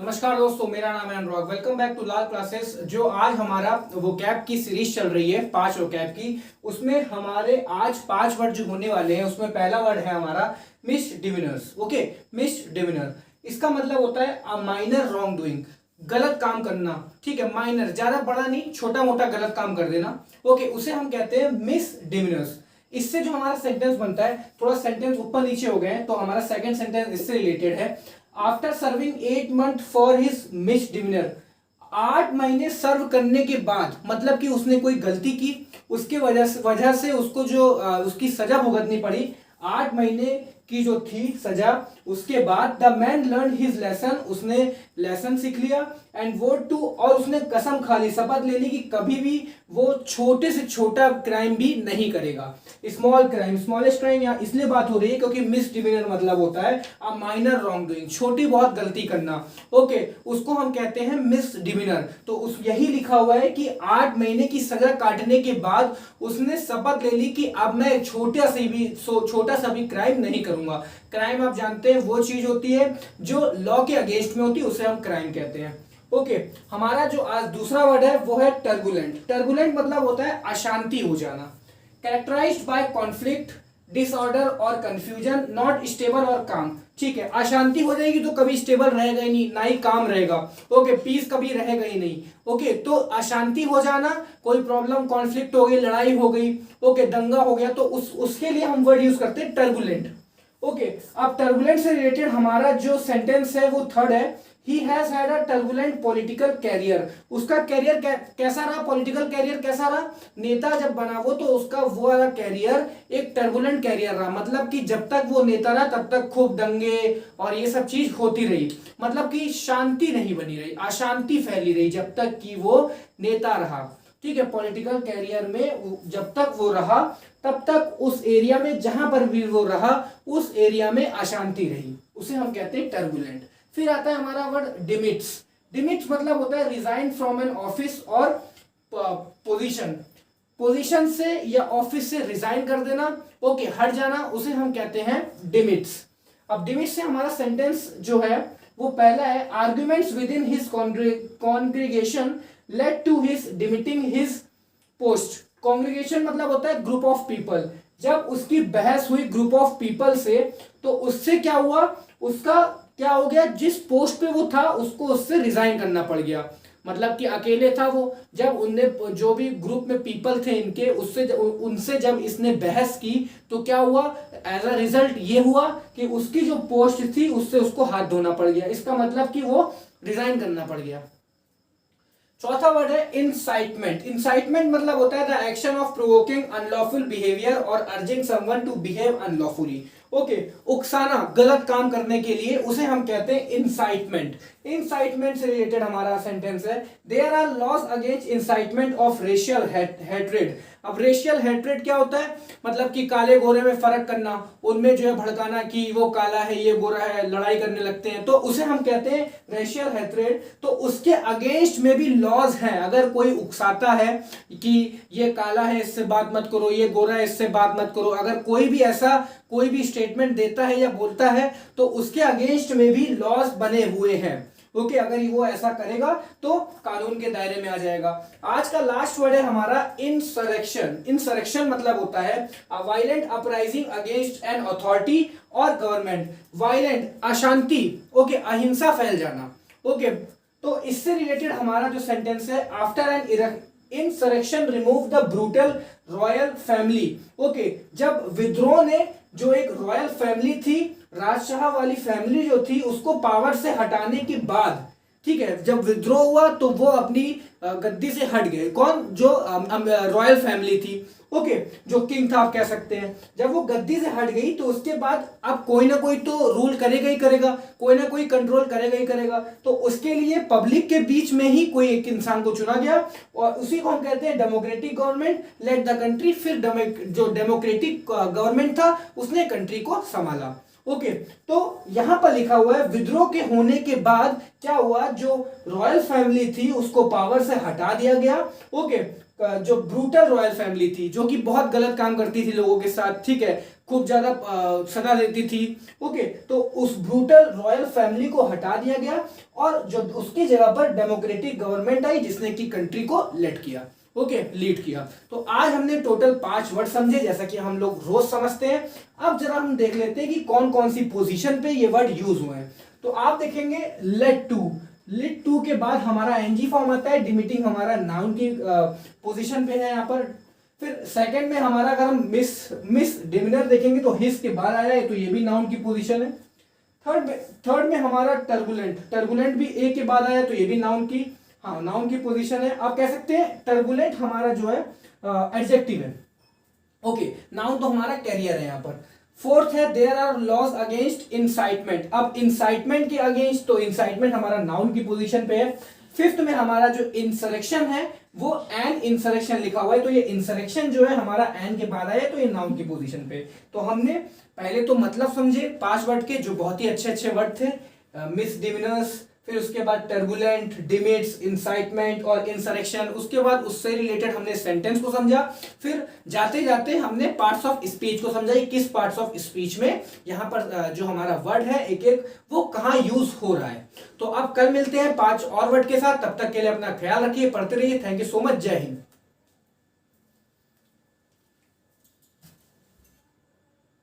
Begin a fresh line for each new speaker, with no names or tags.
नमस्कार दोस्तों, मेरा नाम है Anurag. Welcome back to Lal classes. जो आज हमारा वोकैब की सीरीज चल रही है 5 वोकैब की, उसमें हमारे आज 5 वर्ड जो होने वाले हैं उसमें पहला वर्ड है हमारा मिसडिमिनर्स। ओके, मिसडिमिनर इसका मतलब होता है अ माइनर रॉन्ग डूइंग, गलत काम करना। ठीक है, माइनर, ज्यादा बड़ा नहीं, छोटा मोटा गलत काम कर देना। ओके, उसे हम कहते हैं मिसडिमिनर्स। इससे जो हमारा सेंटेंस बनता है, थोड़ा सेंटेंस ऊपर नीचे हो गए तो हमारा सेकंड सेंटेंस इससे रिलेटेड है। After serving 8 month for his misdemeanour, 8 महीने सर्व करने के बाद, मतलब कि उसने कोई गलती की, उसके वजह से उसको जो उसकी सजा भुगतनी पड़ी, 8 महीने की जो थी सजा। उसके बाद the man learn his lesson, उसने लेसन सीख लिया। एंड वो टू, और उसने कसम खा ली, शपथ ले ली कि कभी भी वो छोटे से छोटा क्राइम भी नहीं करेगा। स्मॉल क्राइम, स्मॉलेस्ट क्राइम यहाँ इसलिए बात हो रही है क्योंकि मिसडिमिनर मतलब होता है अ माइनर रॉन्ग डूइंग, छोटी बहुत गलती करना। ओके, उसको हम कहते हैं मिसडिमिनर। तो उस यही लिखा हुआ है कि 8 महीने की सजा काटने के बाद उसने शपथ ले ली कि अब मैं छोटा सा भी क्राइम नहीं करूंगा। क्राइम आप जानते हैं वो चीज होती है जो लॉ के अगेंस्ट में होती है, उसे हम क्राइम कहते हैं। ओके, हमारा जो आज दूसरा वर्ड है वो है टर्बुलेंट। टर्बुलेंट मतलब होता है अशांति हो जाना। कैरेक्टराइज्ड बाय कॉन्फ्लिक्ट, डिसऑर्डर और कंफ्यूजन, नॉट स्टेबल और काम। ठीक है, अशांति हो जाएगी तो कभी स्टेबल रहेगा ही नहीं, ना ही काम रहेगा। ओके, पीस कभी रहेगा ही नहीं। ओके, तो अशांति हो जाना, कोई प्रॉब्लम, कॉन्फ्लिक्ट हो गई, लड़ाई हो गई, ओके, दंगा हो गया, तो उसके लिए हम वर्ड यूज करते हैं टर्बुलेंट। ओके, अब टर्बुलेंट से रिलेटेड हमारा जो सेंटेंस है वो थर्ड है। He has had a turbulent political career. उसका कैरियर कैसा रहा, पॉलिटिकल कैरियर कैसा रहा, नेता जब बना वो तो उसका वो वाला कैरियर एक टर्बुलेंट कैरियर रहा। मतलब कि जब तक वो नेता रहा तब तक खूब दंगे और ये सब चीज होती रही, मतलब कि शांति नहीं बनी रही, अशांति फैली रही जब तक कि वो नेता रहा। ठीक है, पॉलिटिकल कैरियर में जब तक वो रहा तब तक उस एरिया में जहां पर भी वो रहा उस एरिया में अशांति रही, उसे हम कहते हैं टर्बुलेंट। फिर आता है हमारा वर्ड डिमिट्स। डिमिट्स मतलब होता है रिजाइन फ्रॉम एन ऑफिस और पोजीशन, पोजीशन से या ऑफिस से रिजाइन कर देना। ओके, हट जाना, उसे हम कहते हैं डिमिट्स। अब डिमिट्स से हमारा सेंटेंस जो है वो पहला है, arguments within his congregation led to his demitting his post. Congregation मतलब होता है ग्रुप ऑफ पीपल। जब उसकी बहस हुई ग्रुप ऑफ पीपल से तो उससे क्या हुआ, उसका क्या हो गया, जिस पोस्ट पे वो था उसको उससे रिजाइन करना पड़ गया। मतलब कि अकेले था वो, जब उनने जो भी ग्रुप में पीपल थे इनके उनसे जब इसने बहस की तो क्या हुआ, एज अ रिजल्ट ये हुआ कि उसकी जो पोस्ट थी उससे उसको हाथ धोना पड़ गया। इसका मतलब कि वो रिजाइन करना पड़ गया। चौथा वर्ड है इंसाइटमेंट। इंसाइटमेंट मतलब होता है the action of provoking unlawful behaviour or urging someone to behave unlawfully. Okay, उकसाना, गलत काम करने के लिए, उसे हम कहते हैं इंसाइटमेंट। इंसाइटमेंट से रिलेटेड हमारा सेंटेंस है, there are laws against incitement of racial hatred. अब रेशियल हेट्रेड क्या होता है, मतलब कि काले गोरे में फर्क करना, उनमें जो है भड़काना कि वो काला है ये गोरा है, लड़ाई करने लगते हैं, तो उसे हम कहते हैं रेशियल हेट्रेड। तो उसके अगेंस्ट में भी लॉज हैं। अगर कोई उकसाता है कि ये काला है इससे बात मत करो, ये गोरा है इससे बात मत करो, अगर कोई भी ऐसा कोई भी स्टेटमेंट देता है या बोलता है तो उसके अगेंस्ट में भी लॉज बने हुए हैं। ओके, अगर वो ऐसा करेगा तो कानून के दायरे में आ जाएगा। आज का लास्ट वर्ड है हमारा इंसरेक्शन। इंसरेक्शन मतलब होता है अ violent uprising against an authority और गवर्नमेंट। वायलेंट, अशांति, ओके, अहिंसा फैल जाना। ओके, तो इससे रिलेटेड हमारा जो सेंटेंस है, after an insurrection remove the brutal royal family. Okay, जब विद्रोह ने जो एक रॉयल फैमिली थी, राजशाह वाली फैमिली जो थी, उसको पावर से हटाने के बाद, ठीक है, जब विद्रोह हुआ तो वो अपनी गद्दी से हट गए। कौन, जो रॉयल फैमिली थी, ओके, जो किंग था आप कह सकते हैं, जब वो गद्दी से हट गई तो उसके बाद अब कोई ना कोई तो रूल करेगा ही करेगा, कोई ना कोई कंट्रोल करेगा ही करेगा। तो उसके लिए पब्लिक के बीच में ही कोई एक इंसान को चुना गया और उसी को हम कहते हैं democratic government led the country. फिर जो डेमोक्रेटिक गवर्नमेंट था उसने कंट्री को संभाला। ओके, तो यहां पर लिखा हुआ है विद्रोह के होने के बाद क्या हुआ, जो रॉयल फैमिली थी उसको पावर से हटा दिया गया। ओके, जो ब्रूटल रॉयल फैमिली थी जो कि बहुत गलत काम करती थी लोगों के साथ, ठीक है, खूब ज्यादा सजा देती थी। ओके, तो उस ब्रूटल रॉयल फैमिली को हटा दिया गया और जो उसकी जगह पर डेमोक्रेटिक गवर्नमेंट आई जिसने की कंट्री को लीड किया। ओके, लीड किया। तो आज हमने टोटल 5 वर्ड समझे जैसा कि हम लोग रोज समझते हैं। अब जरा हम देख लेते हैं कि कौन कौन सी पोजीशन पे ये वर्ड यूज हुए हैं। तो आप देखेंगे लेट टू के बाद हमारा एनजी फॉर्म आता है, डिमिटिंग हमारा नाउन की पोजीशन पे है यहाँ पर। फिर सेकंड में हमारा अगर हम मिस डिमिनर देखेंगे तो हिस के बाद आया है, तो ये भी नाउन की पोजीशन है। थर्ड में हमारा टर्बुलेंट भी ए के बाद आया, तो ये भी नाउन की पोजीशन है। आप कह सकते हैं टर्बुलेंट हमारा जो है एडजेक्टिव है। ओके, नाउन तो हमारा कैरियर है यहाँ पर। फोर्थ है there are laws against incitement. अब इंसाइटमेंट के अगेंस्ट, तो इंसाइटमेंट हमारा नाउन की पोजीशन पे है। फिफ्थ में हमारा जो इंसरेक्शन है वो एन इंसरेक्शन लिखा हुआ है, तो ये इंसरेक्शन जो है हमारा एन के बाद आया, तो ये नाउन की पोजीशन पे। तो हमने पहले तो मतलब समझे 5 वर्ड के जो बहुत ही अच्छे अच्छे वर्ड थे, मिसडिमिनर्स, फिर उसके बाद टर्बुलेंट, डिमिट्स, इंसाइटमेंट और इंसरेक्शन। उसके बाद उससे रिलेटेड हमने सेंटेंस को समझा। फिर जाते जाते हमने पार्ट्स ऑफ स्पीच को समझा, किस पार्ट्स ऑफ स्पीच में यहाँ पर जो हमारा वर्ड है एक एक वो कहाँ यूज हो रहा है। तो अब कल मिलते हैं 5 और वर्ड के साथ। तब तक के लिए अपना ख्याल रखिए, पढ़ते रहिए। Thank you so much. जय हिंद।